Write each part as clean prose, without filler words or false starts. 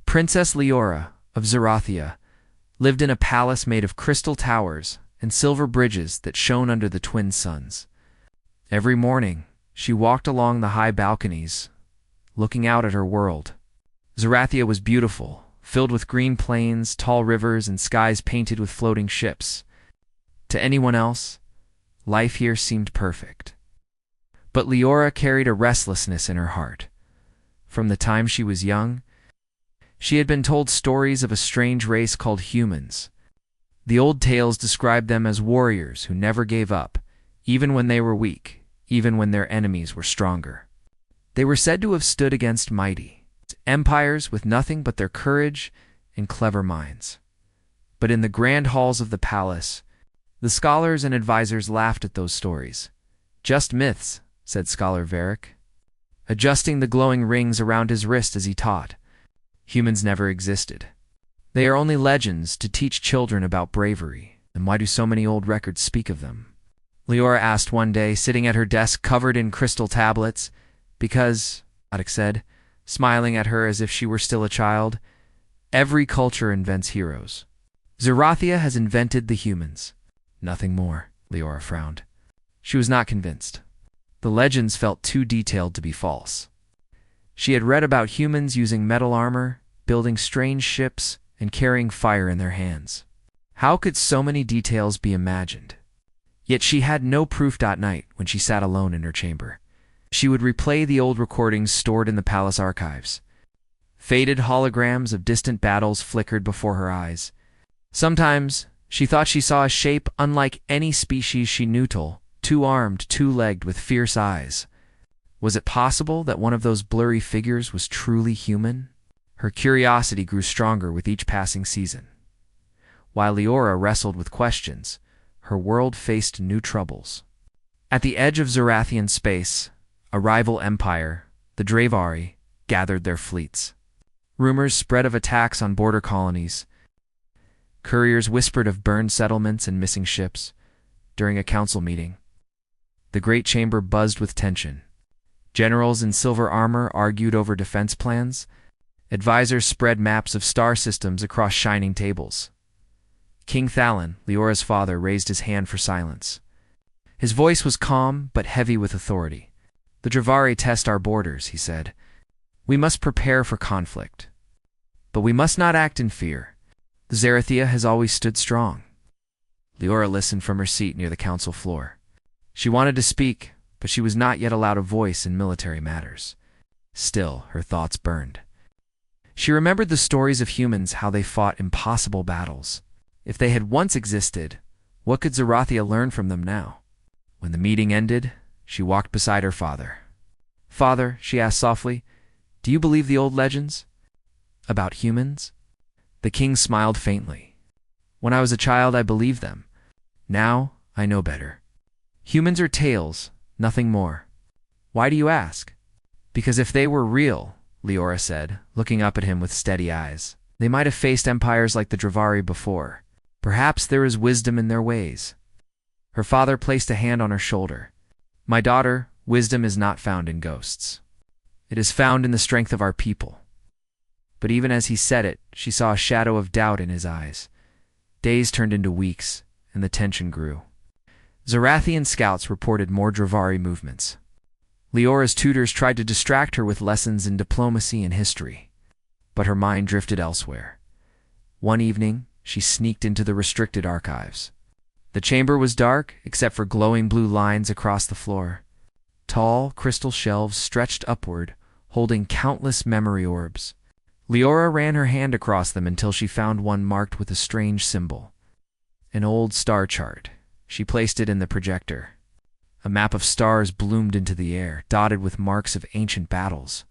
Princess Leora of Zarathia lived in a palace made of crystal towers and silver bridges that shone under the twin suns. Every morning, she walked along the high balconies, looking out at her world. Zarathia was beautiful, filled with green plains, tall rivers, and skies painted with floating ships. To anyone else, life here seemed perfect. But Leora carried a restlessness in her heart. From the time she was young, she had been told stories of a strange race called humans. The old tales described them as warriors who never gave up, even when they were weak, even when their enemies were stronger. They were said to have stood against mighty empires with nothing but their courage and clever minds. But in the grand halls of the palace, the scholars and advisors laughed at those stories. "Just myths," said Scholar Varric, adjusting the glowing rings around his wrist as he taught. "Humans never existed. They are only legends to teach children about bravery. And why do so many old records speak of them?" Leora asked one day, sitting at her desk covered in crystal tablets. "Because," Adek said, smiling at her as if she were still a child, "every culture invents heroes. Zarathia has invented the humans. Nothing more." Leora frowned. She was not convinced. The legends felt too detailed to be false. She had read about humans using metal armor, building strange ships, and carrying fire in their hands. How could so many details be imagined? Yet she had no proof. Night, when she sat alone in her chamber, she would replay the old recordings stored in the palace archives. Faded holograms of distant battles flickered before her eyes. Sometimes she thought she saw a shape unlike any species she knew, two-armed, two-legged, with fierce eyes. Was it possible that one of those blurry figures was truly human? Her curiosity grew stronger with each passing season. While Leora wrestled with questions, her world faced new troubles. At the edge of Zarathian space, a rival empire, the Dravari, gathered their fleets. Rumors spread of attacks on border colonies. Couriers whispered of burned settlements and missing ships. During a council meeting, the great chamber buzzed with tension. Generals in silver armor argued over defense plans. Advisors spread maps of star systems across shining tables. King Thalon, Leora's father, raised his hand for silence. His voice was calm but heavy with authority. "The Dravari test our borders," he said. "We must prepare for conflict. But we must not act in fear. The Zarathia has always stood strong." Leora listened from her seat near the council floor. She wanted to speak, but she was not yet allowed a voice in military matters. Still, her thoughts burned. She remembered the stories of humans, how they fought impossible battles. If they had once existed, what could Zarathia learn from them now? When the meeting ended, she walked beside her father. "Father," she asked softly, "do you believe the old legends about humans?" The king smiled faintly. "When I was a child, I believed them. Now, I know better. Humans are tales, nothing more." "Why do you ask?" "Because if they were real," Leora said, looking up at him with steady eyes, "they might have faced empires like the Dravari before. Perhaps there is wisdom in their ways." Her father placed a hand on her shoulder. "My daughter, wisdom is not found in ghosts. It is found in the strength of our people." But even as he said it, she saw a shadow of doubt in his eyes. Days turned into weeks, and the tension grew. Zarathian scouts reported more Dravari movements. Leora's tutors tried to distract her with lessons in diplomacy and history, but her mind drifted elsewhere. One evening, she sneaked into the restricted archives. The chamber was dark, except for glowing blue lines across the floor. Tall, crystal shelves stretched upward, holding countless memory orbs. Leora ran her hand across them until she found one marked with a strange symbol. An old star chart. She placed it in the projector. A map of stars bloomed into the air, dotted with marks of ancient battles.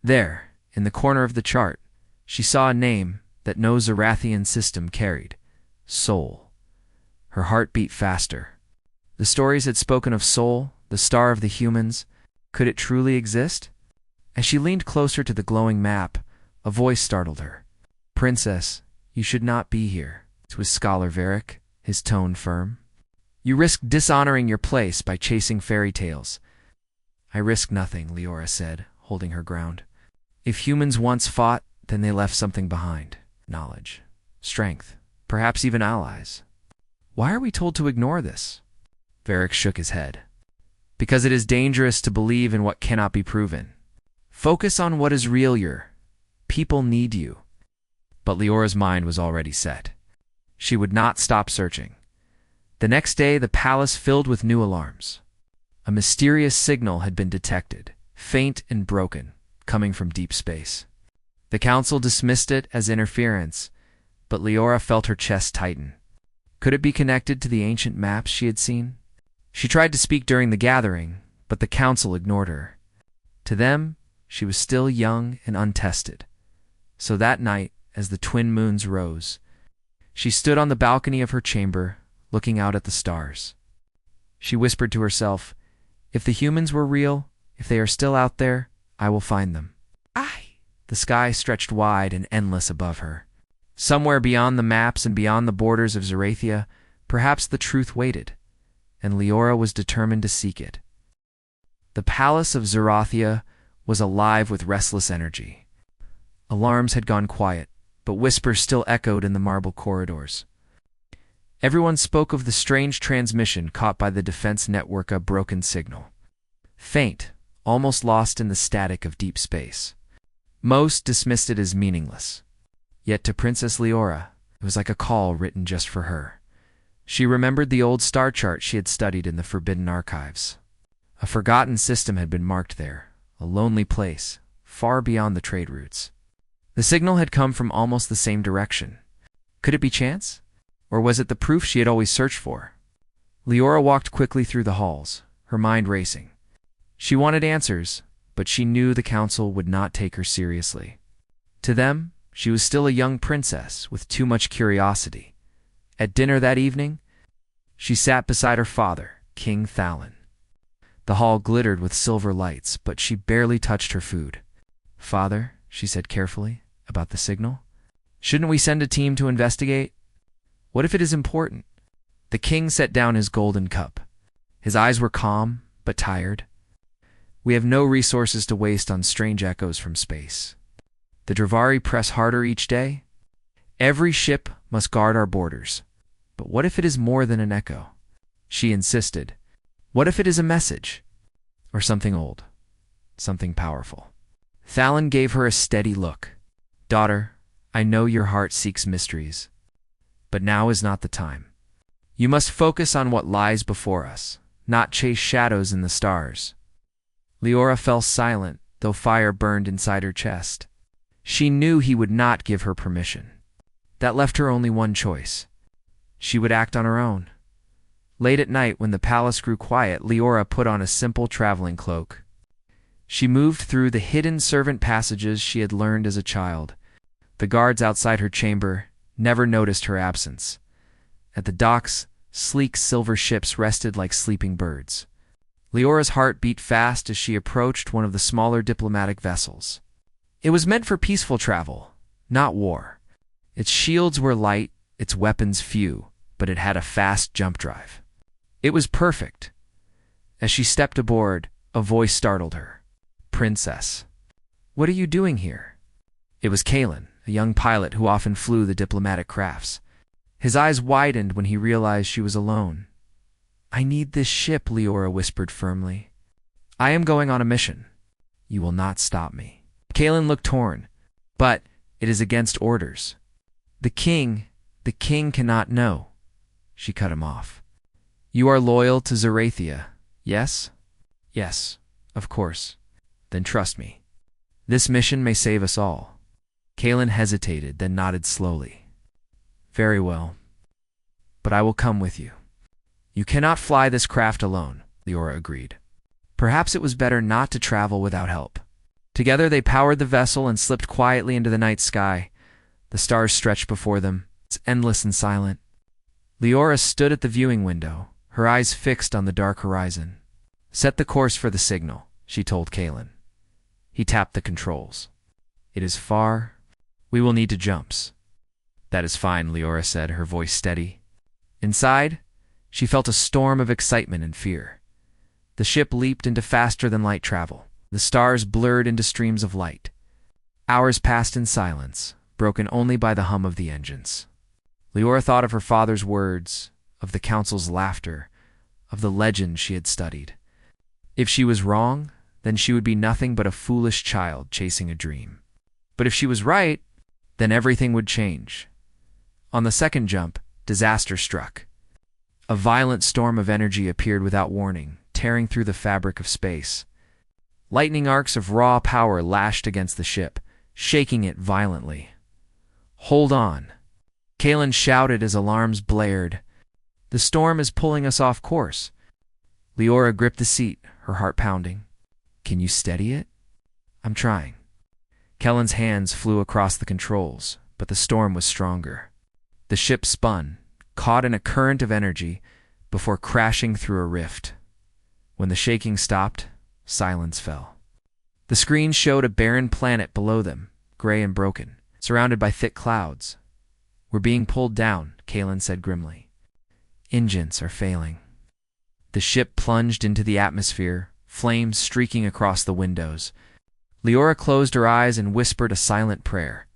There, in the corner of the chart, she saw a name that no Zarathian system carried: Sol. Her heart beat faster. The stories had spoken of Sol, the star of the humans. Could it truly exist? As she leaned closer to the glowing map, a voice startled her. "Princess, you should not be here." It was Scholar Varric, his tone firm. "You risk dishonoring your place by chasing fairy tales." "I risk nothing," Leora said, holding her ground. "If humans once fought, then they left something behind. Knowledge, strength, perhaps even allies. Why are we told to ignore this? Varric shook his head. Because it is dangerous to believe in what cannot be proven. Focus on what is real. Your people need you. But Leora's mind was already set. She would not stop searching. The next day, the palace filled with new alarms. A mysterious signal had been detected, faint and broken, coming from deep space. The council dismissed it as interference, but Leora felt her chest tighten. Could it be connected to the ancient maps she had seen? She tried to speak during the gathering, but the council ignored her. To them, she was still young and untested. So that night, as the twin moons rose, she stood on the balcony of her chamber, looking out at the stars. She whispered to herself, "If the humans were real, if they are still out there, I will find them." The sky stretched wide and endless above her. Somewhere beyond the maps and beyond the borders of Zarathia, perhaps the truth waited, and Leora was determined to seek it. The palace of Zarathia was alive with restless energy. Alarms had gone quiet, but whispers still echoed in the marble corridors. Everyone spoke of the strange transmission caught by the defense network, a broken signal. Faint, almost lost in the static of deep space. Most dismissed it as meaningless. Yet to Princess Leora, it was like a call written just for her. She remembered the old star chart she had studied in the Forbidden Archives. A forgotten system had been marked there, a lonely place, far beyond the trade routes. The signal had come from almost the same direction. Could it be chance? Or was it the proof she had always searched for? Leora walked quickly through the halls, her mind racing. She wanted answers, but she knew the council would not take her seriously. To them, she was still a young princess with too much curiosity. At dinner that evening, she sat beside her father, King Thalin. The hall glittered with silver lights, but she barely touched her food. "Father," she said carefully, "about the signal? Shouldn't we send a team to investigate? What if it is important?" The king set down his golden cup. His eyes were calm, but tired. "We have no resources to waste on strange echoes from space. The Dravari press harder each day. Every ship must guard our borders. But what if it is more than an echo?" She insisted. "What if it is a message? Or something old, something powerful?" Thalin gave her a steady look. "Daughter, I know your heart seeks mysteries. But now is not the time. You must focus on what lies before us, not chase shadows in the stars." Leora fell silent, though fire burned inside her chest. She knew he would not give her permission. That left her only one choice. She would act on her own. Late at night, when the palace grew quiet, Leora put on a simple traveling cloak. She moved through the hidden servant passages she had learned as a child. The guards outside her chamber never noticed her absence. At the docks, sleek silver ships rested like sleeping birds. Leora's heart beat fast as she approached one of the smaller diplomatic vessels. It was meant for peaceful travel, not war. Its shields were light, its weapons few, but it had a fast jump drive. It was perfect. As she stepped aboard, a voice startled her. "Princess, what are you doing here?" It was Kalen, a young pilot who often flew the diplomatic crafts. His eyes widened when he realized she was alone. "I need this ship," Leora whispered firmly. "I am going on a mission. You will not stop me." Kalen looked torn. "But it is against orders." The king cannot know." She cut him off. "You are loyal to Zarathia, yes?" "Yes, of course." "Then trust me. This mission may save us all." Kalen hesitated, then nodded slowly. "Very well. But I will come with you." "You cannot fly this craft alone," Leora agreed. Perhaps it was better not to travel without help. Together they powered the vessel and slipped quietly into the night sky. The stars stretched before them, endless and silent. Leora stood at the viewing window, her eyes fixed on the dark horizon. "Set the course for the signal," she told Kalen. He tapped the controls. "It is far. We will need to jumps." "That is fine," Leora said, her voice steady. Inside, she felt a storm of excitement and fear. The ship leaped into faster-than-light travel. The stars blurred into streams of light. Hours passed in silence, broken only by the hum of the engines. Leora thought of her father's words, of the council's laughter, of the legend she had studied. If she was wrong, then she would be nothing but a foolish child chasing a dream. But if she was right, then everything would change. On the second jump, disaster struck. A violent storm of energy appeared without warning, tearing through the fabric of space. Lightning arcs of raw power lashed against the ship, shaking it violently. "Hold on!" Kalen shouted as alarms blared. "The storm is pulling us off course." Leora gripped the seat, her heart pounding. "Can you steady it?" "I'm trying." Kellen's hands flew across the controls, but the storm was stronger. The ship spun, caught in a current of energy, before crashing through a rift. When the shaking stopped, silence fell. The screen showed a barren planet below them, gray and broken, surrounded by thick clouds. "We're being pulled down," Kalen said grimly. "Engines are failing." The ship plunged into the atmosphere, flames streaking across the windows. Leora closed her eyes and whispered a silent prayer.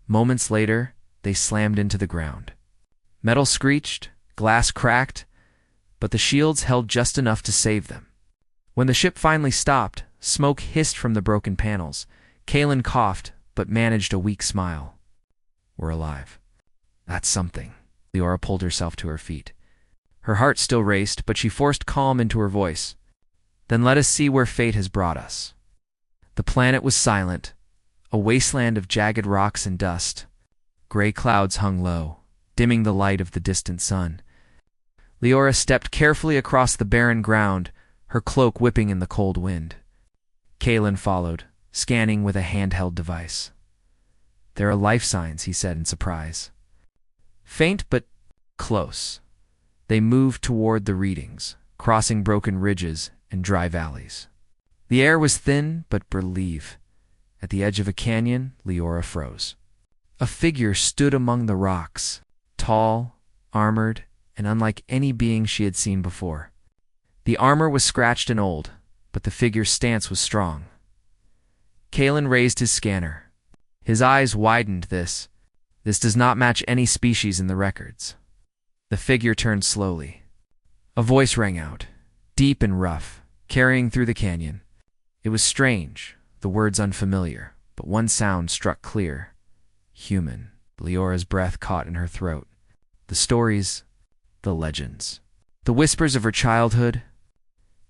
Moments later, they slammed into the ground. Metal screeched, glass cracked, but the shields held just enough to save them. When the ship finally stopped, smoke hissed from the broken panels. Kalen coughed, but managed a weak smile. "We're alive." "That's something." Leora pulled herself to her feet. Her heart still raced, but she forced calm into her voice. "Then let us see where fate has brought us." The planet was silent, a wasteland of jagged rocks and dust. Gray clouds hung low, dimming the light of the distant sun. Leora stepped carefully across the barren ground, her cloak whipping in the cold wind. Kalen followed, scanning with a handheld device. "There are life signs," he said in surprise. "Faint but close." They moved toward the readings, crossing broken ridges and dry valleys. The air was thin but relieved. At the edge of a canyon, Leora froze. A figure stood among the rocks, tall, armored, and unlike any being she had seen before. The armor was scratched and old, but the figure's stance was strong. Kalen raised his scanner. His eyes widened. This does not match any species in the records. The figure turned slowly. A voice rang out, deep and rough, carrying through the canyon. It was strange, the words unfamiliar, but one sound struck clear. Human. Leora's breath caught in her throat. The stories, the legends, the whispers of her childhood.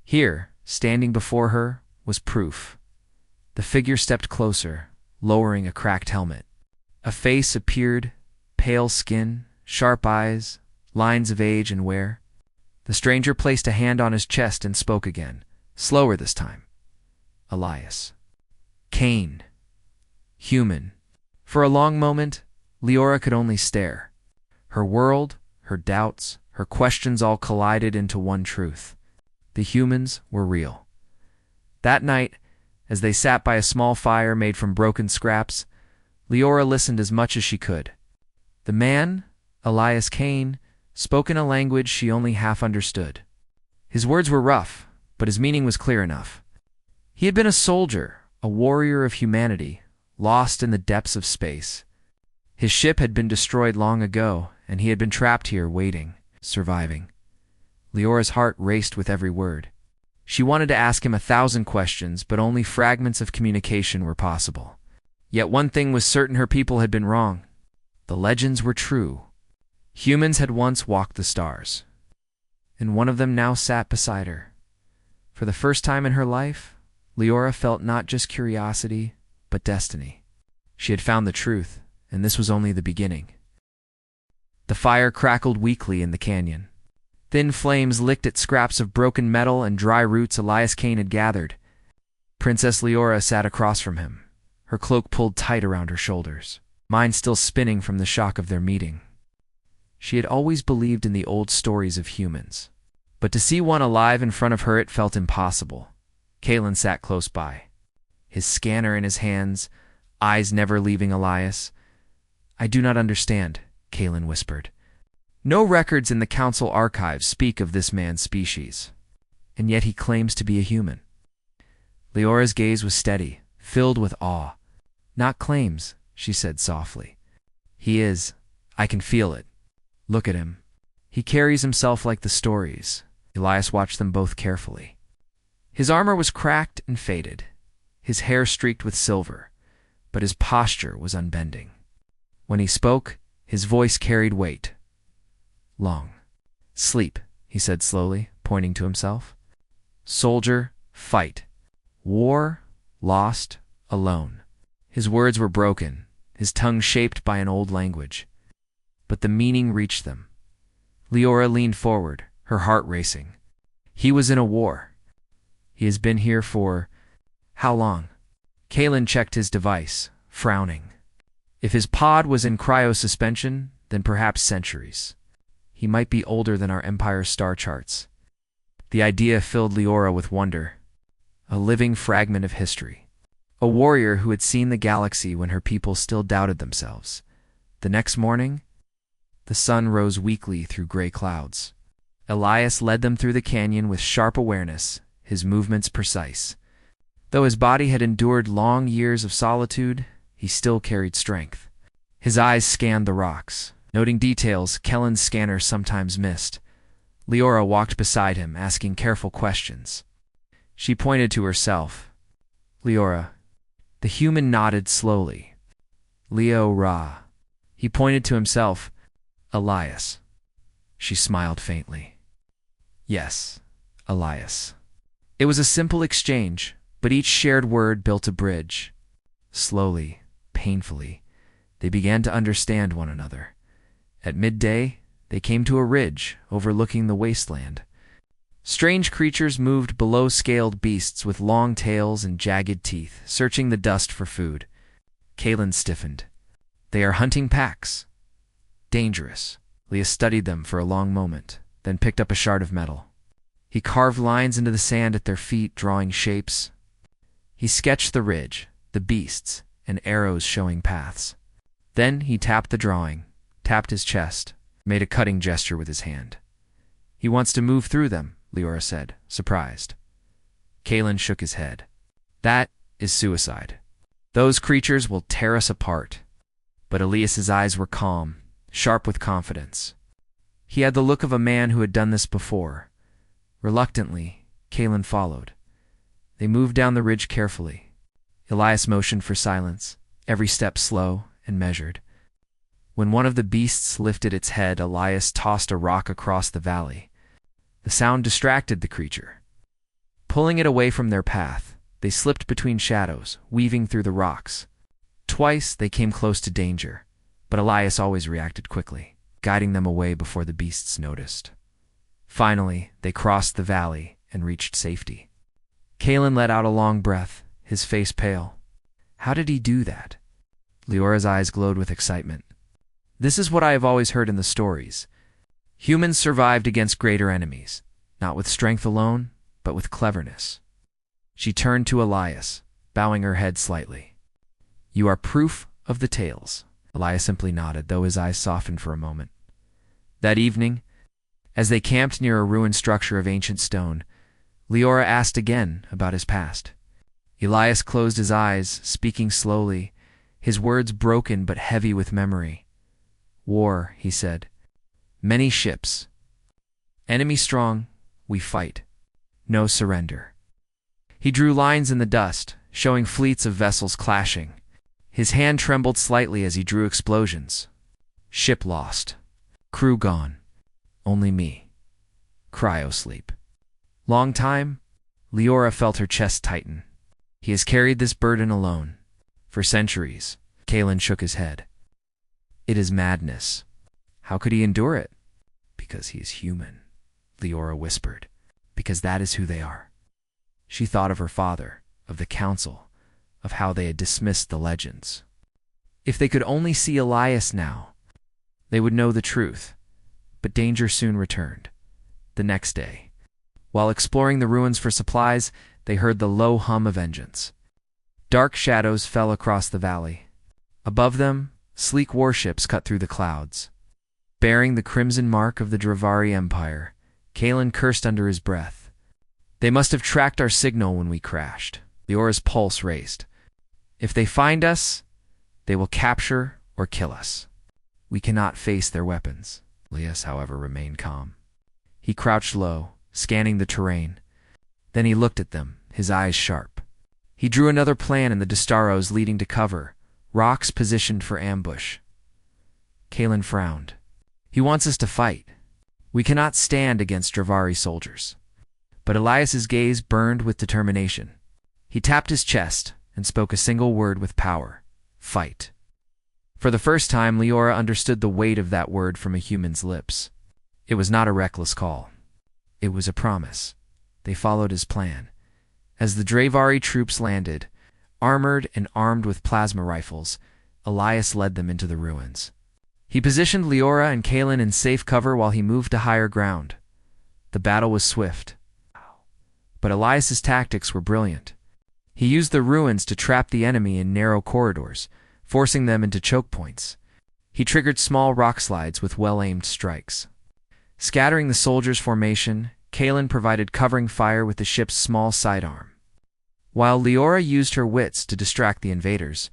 Here, standing before her, was proof. The figure stepped closer, lowering a cracked helmet. A face appeared, pale skin, sharp eyes, lines of age and wear. The stranger placed a hand on his chest and spoke again, slower this time. "Elias." "Cain." "Human." For a long moment, Leora could only stare. Her world, her doubts, her questions all collided into one truth. The humans were real. That night, as they sat by a small fire made from broken scraps, Leora listened as much as she could. The man, Elias Cain, spoke in a language she only half understood. His words were rough, but his meaning was clear enough. He had been a soldier, a warrior of humanity, lost in the depths of space. His ship had been destroyed long ago, and he had been trapped here waiting, surviving. Leora's heart raced with every word. She wanted to ask him 1,000 questions, but only fragments of communication were possible. Yet one thing was certain: her people had been wrong. The legends were true. Humans had once walked the stars, and one of them now sat beside her. For the first time in her life, Leora felt not just curiosity, but destiny. She had found the truth, and this was only the beginning. The fire crackled weakly in the canyon. Thin flames licked at scraps of broken metal and dry roots Elias Cain had gathered. Princess Leora sat across from him, her cloak pulled tight around her shoulders, mind still spinning from the shock of their meeting. She had always believed in the old stories of humans, but to see one alive in front of her it felt impossible. Kalen sat close by, his scanner in his hands, eyes never leaving Elias. "I do not understand," Kalen whispered. "No records in the council archives speak of this man's species, and yet he claims to be a human." Leora's gaze was steady, filled with awe. Not claims, she said softly. He is. I can feel it. Look at him. He carries himself like the stories. Elias watched them both carefully. His armor was cracked and faded, his hair streaked with silver, but his posture was unbending. When he spoke, his voice carried weight. Long. Sleep, he said slowly, pointing to himself. Soldier, fight. War, lost, alone. His words were broken, his tongue shaped by an old language. But the meaning reached them. Leora leaned forward, her heart racing. He was in a war. He has been here for... how long? Kalen checked his device, frowning. If his pod was in cryo-suspension, then perhaps centuries. He might be older than our Empire's star charts. The idea filled Leora with wonder. A living fragment of history. A warrior who had seen the galaxy when her people still doubted themselves. The next morning, the sun rose weakly through gray clouds. Elias led them through the canyon with sharp awareness, his movements precise. Though his body had endured long years of solitude, he still carried strength. His eyes scanned the rocks, noting details Kellen's scanner sometimes missed. Leora walked beside him, asking careful questions. She pointed to herself. Leora. The human nodded slowly. Leo Ra. He pointed to himself. Elias. She smiled faintly. Yes, Elias. It was a simple exchange, but each shared word built a bridge. Slowly, painfully, they began to understand one another. At midday, they came to a ridge overlooking the wasteland. Strange creatures moved below scaled beasts with long tails and jagged teeth, searching the dust for food. Kalen stiffened. They are hunting packs. Dangerous. Leah studied them for a long moment, then picked up a shard of metal. He carved lines into the sand at their feet, drawing shapes. He sketched the ridge, the beasts, and arrows showing paths. Then he tapped the drawing, tapped his chest, made a cutting gesture with his hand. He wants to move through them, Leora said, surprised. Kalen shook his head. That is suicide. Those creatures will tear us apart. But Elias's eyes were calm, sharp with confidence. He had the look of a man who had done this before. Reluctantly, Kalen followed. They moved down the ridge carefully. Elias motioned for silence, every step slow and measured. When one of the beasts lifted its head, Elias tossed a rock across the valley. The sound distracted the creature. Pulling it away from their path, they slipped between shadows, weaving through the rocks. Twice they came close to danger, but Elias always reacted quickly, guiding them away before the beasts noticed. Finally, they crossed the valley and reached safety. Kalen let out a long breath, his face pale. How did he do that? Leora's eyes glowed with excitement. This is what I have always heard in the stories. Humans survived against greater enemies, not with strength alone, but with cleverness. She turned to Elias, bowing her head slightly. You are proof of the tales. Elias simply nodded, though his eyes softened for a moment. That evening, as they camped near a ruined structure of ancient stone, Leora asked again about his past. Elias closed his eyes, speaking slowly, his words broken but heavy with memory. War, he said. Many ships. Enemy strong, we fight. No surrender. He drew lines in the dust, showing fleets of vessels clashing. His hand trembled slightly as he drew explosions. Ship lost. Crew gone. Only me. Cryo-sleep. Long time? Leora felt her chest tighten. He has carried this burden alone. For centuries. Kalen shook his head. It is madness. How could he endure it? Because he is human, Leora whispered. Because that is who they are. She thought of her father, of the council, of how they had dismissed the legends. If they could only see Elias now, they would know the truth. But danger soon returned. The next day, while exploring the ruins for supplies, they heard the low hum of engines. Dark shadows fell across the valley. Above them, sleek warships cut through the clouds. Bearing the crimson mark of the Dravari Empire, Kalen cursed under his breath. They must have tracked our signal when we crashed. Leora's pulse raced. If they find us, They will capture or kill us. We cannot face their weapons. Elias, however, remained calm. He crouched low, scanning the terrain. Then he looked at them, his eyes sharp. He drew another plan in the Distaros leading to cover, rocks positioned for ambush. Kalen frowned. He wants us to fight. We cannot stand against Dravari soldiers. But Elias's gaze burned with determination. He tapped his chest and spoke a single word with power. Fight. For the first time, Leora understood the weight of that word from a human's lips. It was not a reckless call. It was a promise. They followed his plan. As the Dravari troops landed, armored and armed with plasma rifles, Elias led them into the ruins. He positioned Leora and Kalen in safe cover while he moved to higher ground. The battle was swift. But Elias's tactics were brilliant. He used the ruins to trap the enemy in narrow corridors, forcing them into choke points. He triggered small rock slides with well-aimed strikes. Scattering the soldiers' formation, Kalen provided covering fire with the ship's small sidearm, while Leora used her wits to distract the invaders,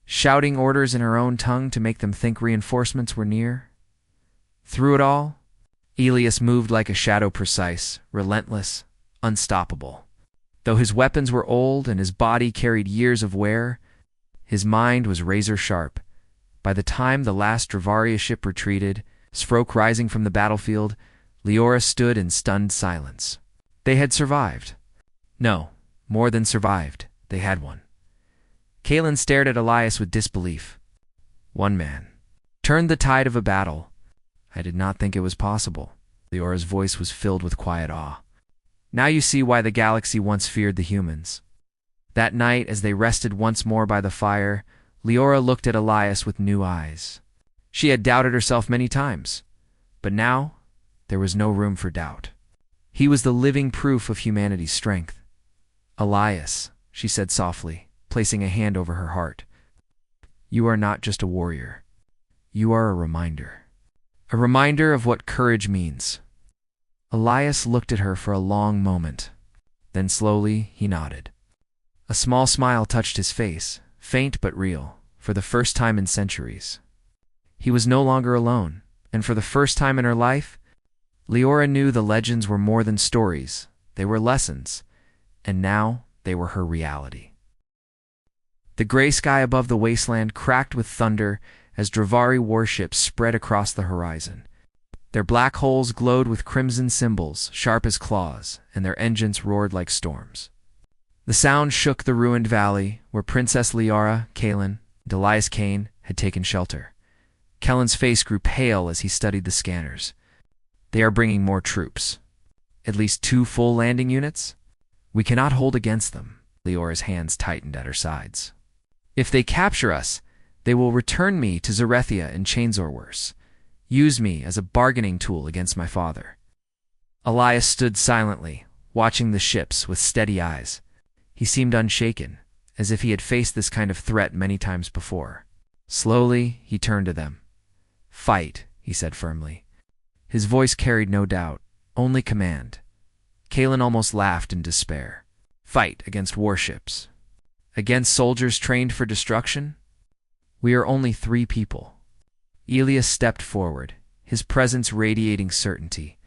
shouting orders in her own tongue to make them think reinforcements were near. Through it all, Elias moved like a shadow, precise, relentless, unstoppable. Though his weapons were old and his body carried years of wear, his mind was razor-sharp. By the time the last Dravaria ship retreated, smoke rising from the battlefield, Leora stood in stunned silence. They had survived. No, more than survived, they had won. Kalen stared at Elias with disbelief. One man turned the tide of a battle. I did not think it was possible. Leora's voice was filled with quiet awe. Now you see why the galaxy once feared the humans. That night, as they rested once more by the fire, Leora looked at Elias with new eyes. She had doubted herself many times, but now there was no room for doubt. He was the living proof of humanity's strength. Elias, she said softly, placing a hand over her heart. You are not just a warrior. You are a reminder. A reminder of what courage means. Elias looked at her for a long moment. Then slowly he nodded. A small smile touched his face, faint but real, for the first time in centuries. He was no longer alone, and for the first time in her life, Leora knew the legends were more than stories. They were lessons, and now they were her reality. The gray sky above the wasteland cracked with thunder as Dravari warships spread across the horizon. Their black holes glowed with crimson symbols, sharp as claws, and their engines roared like storms. The sound shook the ruined valley where Princess Leora, Kalen, and Elias Kane had taken shelter. Kellen's face grew pale as he studied the scanners. They are bringing more troops. At least 2 full landing units? We cannot hold against them. Leora's hands tightened at her sides. If they capture us, they will return me to Zarethia in chains or worse. Use me as a bargaining tool against my father. Elias stood silently, watching the ships with steady eyes. He seemed unshaken, as if he had faced this kind of threat many times before. Slowly, he turned to them. Fight, he said firmly. His voice carried no doubt, only command. Kalen almost laughed in despair. Fight against warships. Against soldiers trained for destruction? We are only 3 people. Elias stepped forward, his presence radiating certainty.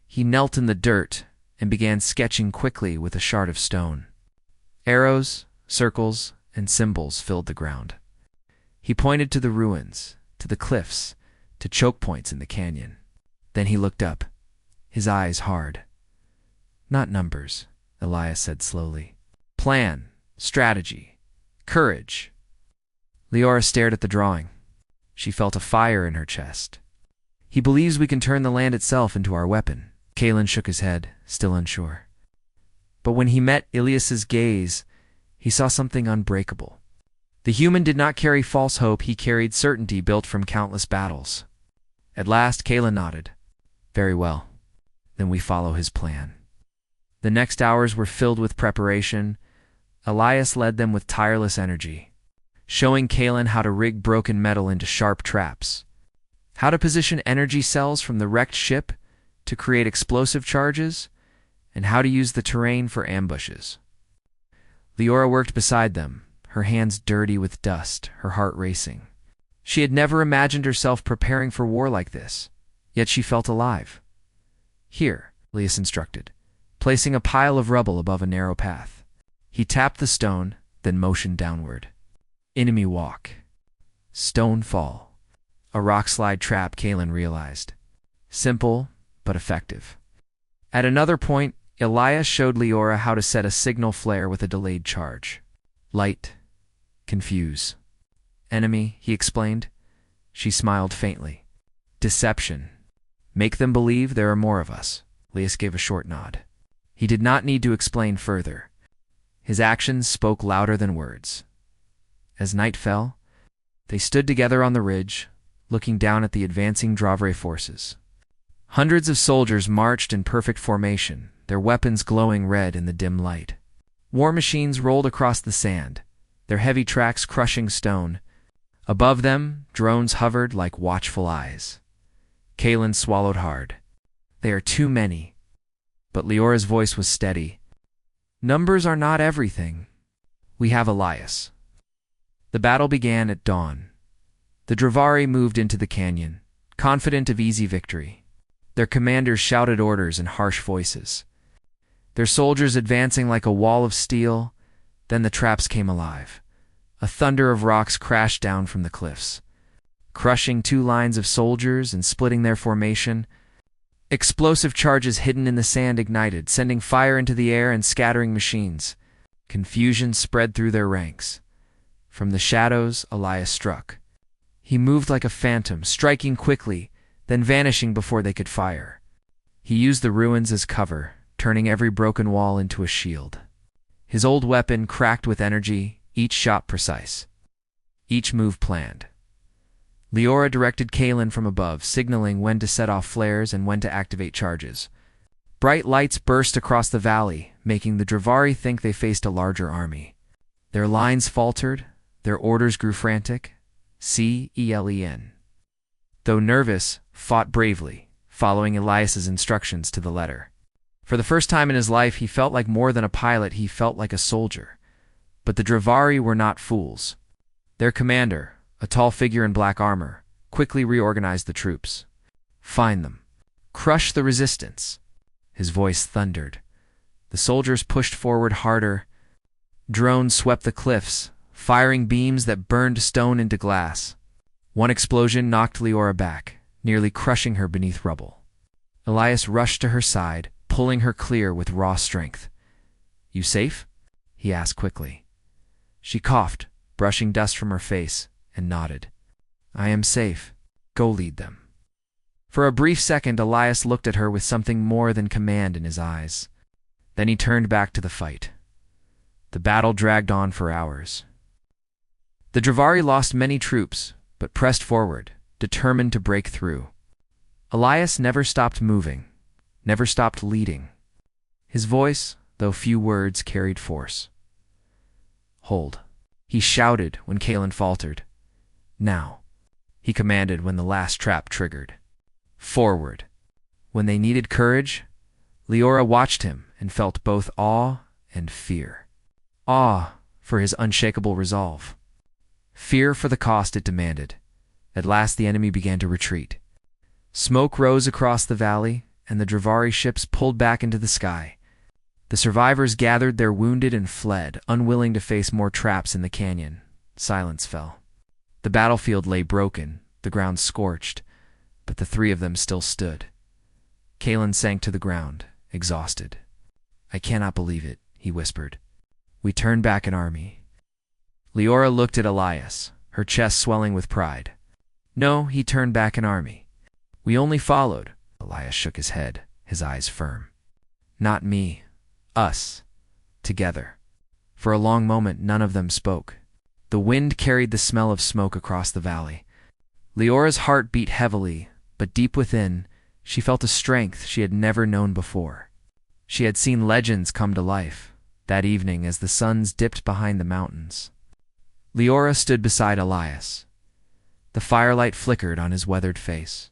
He knelt in the dirt and began sketching quickly with a shard of stone. Arrows, circles, and symbols filled the ground. He pointed to the ruins, to the cliffs, to choke points in the canyon. Then he looked up, his eyes hard. Not numbers, Elias said slowly. Plan, strategy, courage. Leora stared at the drawing. She felt a fire in her chest. He believes we can turn the land itself into our weapon. Kalen shook his head, still unsure. But when he met Elias's gaze, he saw something unbreakable. The human did not carry false hope, he carried certainty built from countless battles. At last, Kalen nodded. Very well. Then we follow his plan. The next hours were filled with preparation. Elias led them with tireless energy, showing Kalen how to rig broken metal into sharp traps, how to position energy cells from the wrecked ship to create explosive charges, and how to use the terrain for ambushes. Leora worked beside them, her hands dirty with dust, her heart racing. She had never imagined herself preparing for war like this, yet she felt alive. "Here," Elias instructed, placing a pile of rubble above a narrow path. He tapped the stone, then motioned downward. Enemy walk. Stone fall. A rock slide trap, Kalen realized. Simple, but effective. At another point, Elias showed Leora how to set a signal flare with a delayed charge. Light. Confuse. Enemy, he explained. She smiled faintly. Deception. Make them believe there are more of us. Elias gave a short nod. He did not need to explain further. His actions spoke louder than words. As night fell, they stood together on the ridge, looking down at the advancing Dravre forces. Hundreds of soldiers marched in perfect formation, their weapons glowing red in the dim light. War machines rolled across the sand, their heavy tracks crushing stone. Above them, drones hovered like watchful eyes. Kalen swallowed hard. They are too many. But Leora's voice was steady. Numbers are not everything. We have Elias. The battle began at dawn. The Dravari moved into the canyon, confident of easy victory. Their commanders shouted orders in harsh voices. Their soldiers advancing like a wall of steel. Then the traps came alive. A thunder of rocks crashed down from the cliffs, crushing two lines of soldiers and splitting their formation. Explosive charges hidden in the sand ignited, sending fire into the air and scattering machines. Confusion spread through their ranks. From the shadows, Elias struck. He moved like a phantom, striking quickly, then vanishing before they could fire. He used the ruins as cover, turning every broken wall into a shield. His old weapon cracked with energy, each shot precise. Each move planned. Leora directed Kalen from above, signaling when to set off flares and when to activate charges. Bright lights burst across the valley, making the Dravari think they faced a larger army. Their lines faltered, their orders grew frantic. Celen. Though nervous, fought bravely, following Elias's instructions to the letter. For the first time in his life, he felt like more than a pilot, he felt like a soldier. But the Dravari were not fools. Their commander, a tall figure in black armor, quickly reorganized the troops. Find them. Crush the resistance. His voice thundered. The soldiers pushed forward harder. Drones swept the cliffs, firing beams that burned stone into glass. One explosion knocked Leora back, nearly crushing her beneath rubble. Elias rushed to her side, pulling her clear with raw strength. You safe? He asked quickly. She coughed, brushing dust from her face, and nodded. I am safe. Go lead them. For a brief second, Elias looked at her with something more than command in his eyes. Then he turned back to the fight. The battle dragged on for hours. The Dravari lost many troops, but pressed forward, determined to break through. Elias never stopped moving, never stopped leading. His voice, though few words, carried force. Hold, he shouted when Kalen faltered. Now, he commanded when the last trap triggered. Forward. When they needed courage, Leora watched him and felt both awe and fear. Awe for his unshakable resolve. Fear for the cost it demanded. At last the enemy began to retreat. Smoke rose across the valley, and the Dravari ships pulled back into the sky. The survivors gathered their wounded and fled, unwilling to face more traps in the canyon. Silence fell. The battlefield lay broken, the ground scorched, but the three of them still stood. Kalen sank to the ground, exhausted. I cannot believe it, he whispered. We turned back an army. Leora looked at Elias, her chest swelling with pride. No, he turned back an army. We only followed. Elias shook his head, his eyes firm. Not me. Us. Together. For a long moment, none of them spoke. The wind carried the smell of smoke across the valley. Leora's heart beat heavily, but deep within, she felt a strength she had never known before. She had seen legends come to life, that evening as the suns dipped behind the mountains. Leora stood beside Elias. The firelight flickered on his weathered face.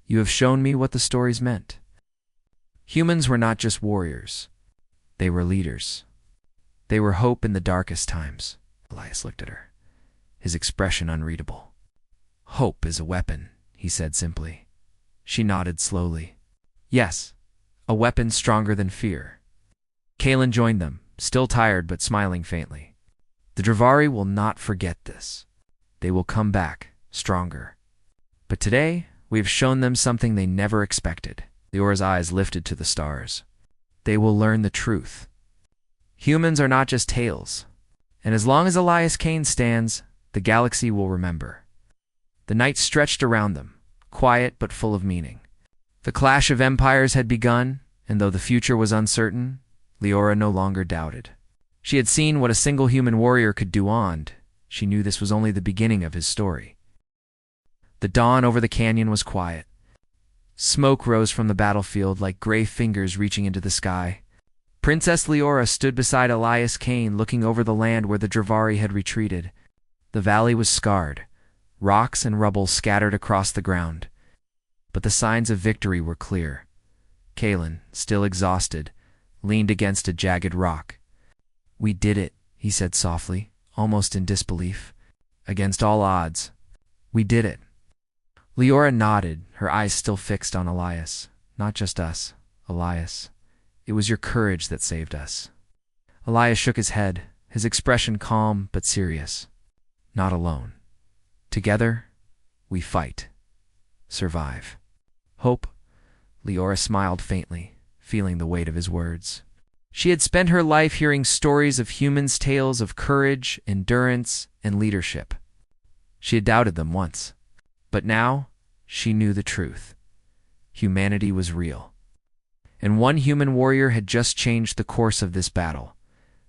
You have shown me what the stories meant. Humans were not just warriors. They were leaders. They were hope in the darkest times. Elias looked at her, his expression unreadable. Hope is a weapon, he said simply. She nodded slowly. Yes, a weapon stronger than fear. Kaelin joined them, still tired but smiling faintly. The Dravari will not forget this. They will come back, stronger. But today, we have shown them something they never expected. Leora's eyes lifted to the stars. They will learn the truth. Humans are not just tales, and as long as Elias Kane stands, the galaxy will remember. The night stretched around them, quiet but full of meaning. The clash of empires had begun, and though the future was uncertain, Leora no longer doubted. She had seen what a single human warrior could do, and she knew this was only the beginning of his story. The dawn over the canyon was quiet. Smoke rose from the battlefield like gray fingers reaching into the sky. Princess Leora stood beside Elias Kane, looking over the land where the Dravari had retreated. The valley was scarred, rocks and rubble scattered across the ground. But the signs of victory were clear. Kaelin, still exhausted, leaned against a jagged rock. "We did it," he said softly, almost in disbelief. "Against all odds. We did it." Leora nodded, her eyes still fixed on Elias. "Not just us, Elias. It was your courage that saved us." Elias shook his head, his expression calm but serious. "Not alone. Together, we fight. Survive. Hope?" Leora smiled faintly, feeling the weight of his words. She had spent her life hearing stories of humans' tales of courage, endurance, and leadership. She had doubted them once. But now, she knew the truth. Humanity was real. And one human warrior had just changed the course of this battle.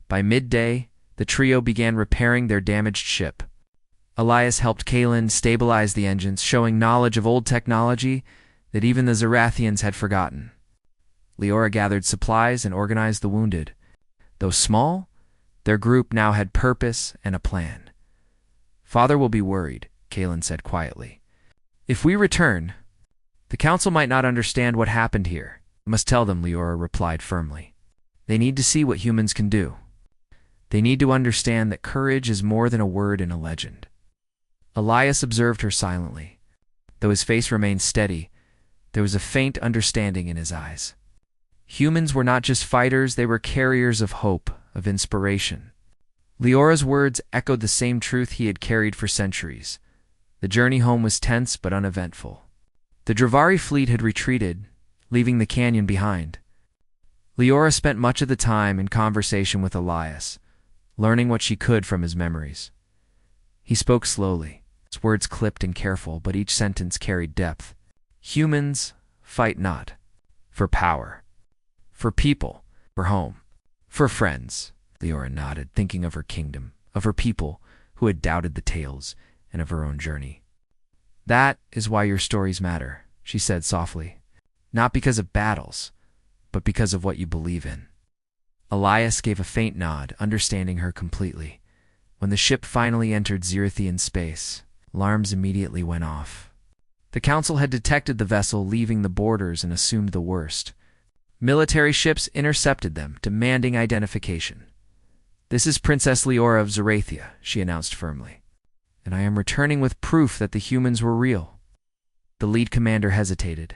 By midday, the trio began repairing their damaged ship. Elias helped Kaelin stabilize the engines, showing knowledge of old technology that even the Zarathians had forgotten. Leora gathered supplies and organized the wounded. Though small, their group now had purpose and a plan. "Father will be worried," Kaelin said quietly. "If we return, the council might not understand what happened here." "I must tell them," Leora replied firmly. "They need to see what humans can do. They need to understand that courage is more than a word in a legend." Elias observed her silently. Though his face remained steady, there was a faint understanding in his eyes. Humans were not just fighters, they were carriers of hope, of inspiration. Leora's words echoed the same truth he had carried for centuries. The journey home was tense but uneventful. The Dravari fleet had retreated, leaving the canyon behind. Leora spent much of the time in conversation with Elias, learning what she could from his memories. He spoke slowly, his words clipped and careful, but each sentence carried depth. "Humans fight not for power, for people, for home, for friends." Leora nodded, thinking of her kingdom, of her people who had doubted the tales, and of her own journey. "That is why your stories matter," she said softly. "Not because of battles, but because of what you believe in." Elias gave a faint nod, understanding her completely. When the ship finally entered Zarathian space, alarms immediately went off. The council had detected the vessel leaving the borders and assumed the worst. Military ships intercepted them, demanding identification. "This is Princess Leora of Zarathia," she announced firmly. "And I am returning with proof that the humans were real." The lead commander hesitated.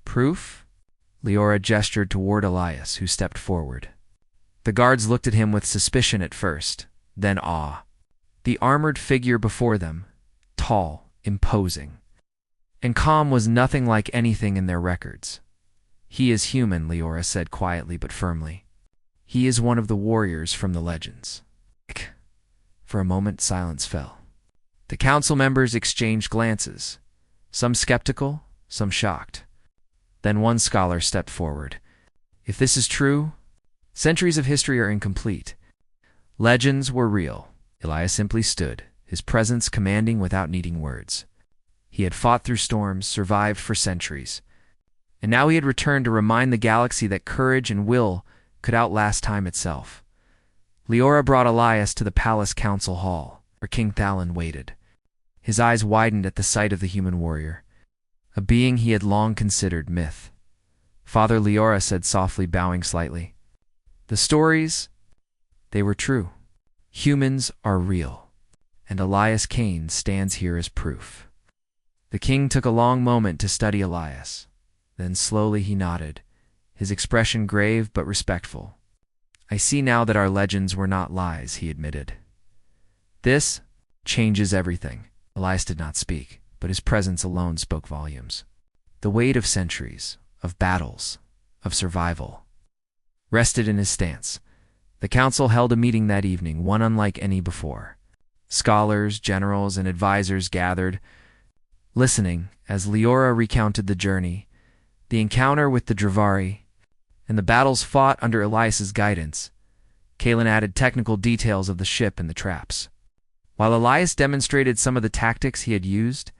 "Proof?" Leora gestured toward Elias, who stepped forward. The guards looked at him with suspicion at first, then awe. The armored figure before them, tall, imposing, and calm, was nothing like anything in their records. "He is human," Leora said quietly but firmly. "He is one of the warriors from the legends." For a moment, silence fell. The council members exchanged glances, some skeptical, some shocked. Then one scholar stepped forward. "If this is true, centuries of history are incomplete. Legends were real." Elias simply stood, his presence commanding without needing words. He had fought through storms, survived for centuries, and now he had returned to remind the galaxy that courage and will could outlast time itself. Leora brought Elias to the palace council hall, where King Thalin waited. His eyes widened at the sight of the human warrior, a being he had long considered myth. "Father," Leora said softly, bowing slightly. "The stories, they were true. Humans are real, and Elias Kane stands here as proof. The king took a long moment to study Elias. Then slowly he nodded, his expression grave but respectful. I see now that our legends were not lies, he admitted. This changes everything. Elias did not speak, but his presence alone spoke volumes. The weight of centuries, of battles, of survival, rested in his stance. The council held a meeting that evening, one unlike any before. Scholars, generals, and advisors gathered, listening as Leora recounted the journey, the encounter with the Dravari, and the battles fought under Elias's guidance. Kalen added technical details of the ship and the traps. While Elias demonstrated some of the tactics he had used,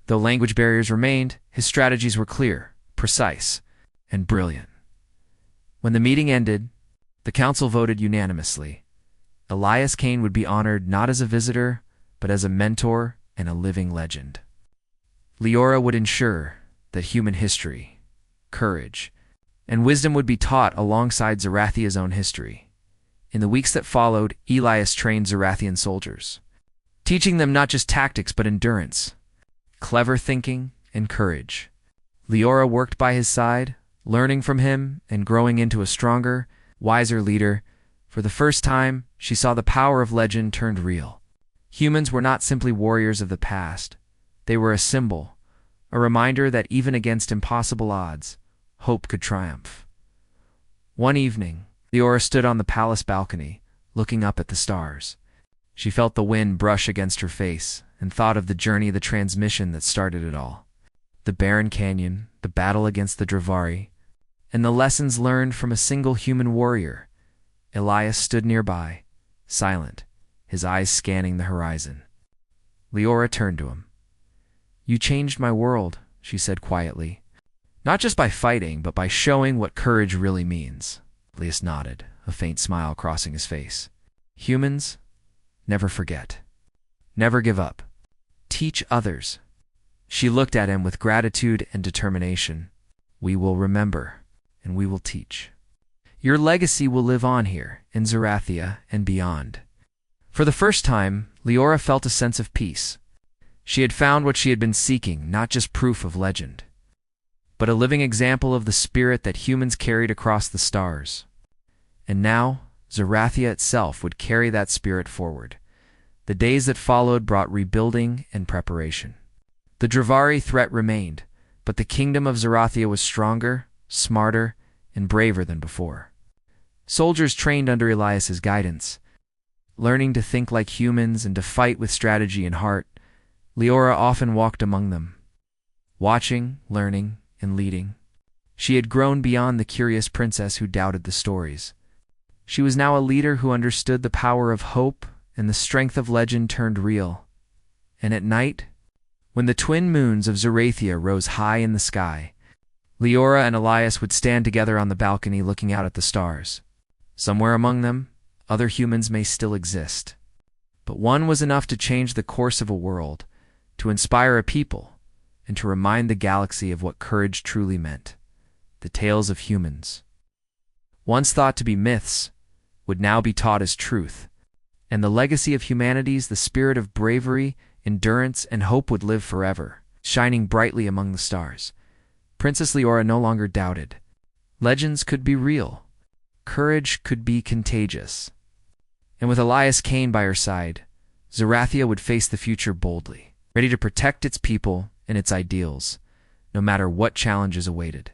though language barriers remained, his strategies were clear, precise, and brilliant. When the meeting ended, the council voted unanimously. Elias Kane would be honored not as a visitor, but as a mentor and a living legend. Leora would ensure that human history, courage, and wisdom would be taught alongside Zarathia's own history. In the weeks that followed, Elias trained Zarathian soldiers, teaching them not just tactics but endurance, clever thinking, and courage. Leora worked by his side, learning from him and growing into a stronger, wiser leader. For the first time, she saw the power of legend turned real. Humans were not simply warriors of the past. They were a symbol, a reminder that even against impossible odds, hope could triumph. One evening, Leora stood on the palace balcony, looking up at the stars. She felt the wind brush against her face and thought of the journey, the transmission that started it all. The barren canyon, the battle against the Dravari, and the lessons learned from a single human warrior. Elias stood nearby, silent, his eyes scanning the horizon. Leora turned to him. You changed my world, she said quietly. Not just by fighting, but by showing what courage really means. Elias nodded, a faint smile crossing his face. Humans, never forget. Never give up. Teach others. She looked at him with gratitude and determination. We will remember, and we will teach. Your legacy will live on here, in Zarathia and beyond. For the first time, Leora felt a sense of peace. She had found what she had been seeking, not just proof of legend, but a living example of the spirit that humans carried across the stars. And now, Zarathia itself would carry that spirit forward. The days that followed brought rebuilding and preparation. The Dravari threat remained, but the kingdom of Zarathia was stronger, smarter, and braver than before. Soldiers trained under Elias's guidance, learning to think like humans and to fight with strategy and heart. Leora often walked among them, watching, learning, and leading. She had grown beyond the curious princess who doubted the stories. She was now a leader who understood the power of hope and the strength of legend turned real. And at night, when the twin moons of Zarathia rose high in the sky, Leora and Elias would stand together on the balcony looking out at the stars. Somewhere among them, other humans may still exist. But one was enough to change the course of a world, to inspire a people, and to remind the galaxy of what courage truly meant. The tales of humans, once thought to be myths, would now be taught as truth, and the legacy of humanity's the spirit of bravery, endurance, and hope would live forever, shining brightly among the stars. Princess Leora no longer doubted. Legends could be real. Courage could be contagious. And with Elias Kane by her side, Zarathia would face the future boldly, ready to protect its people and its ideals, no matter what challenges awaited.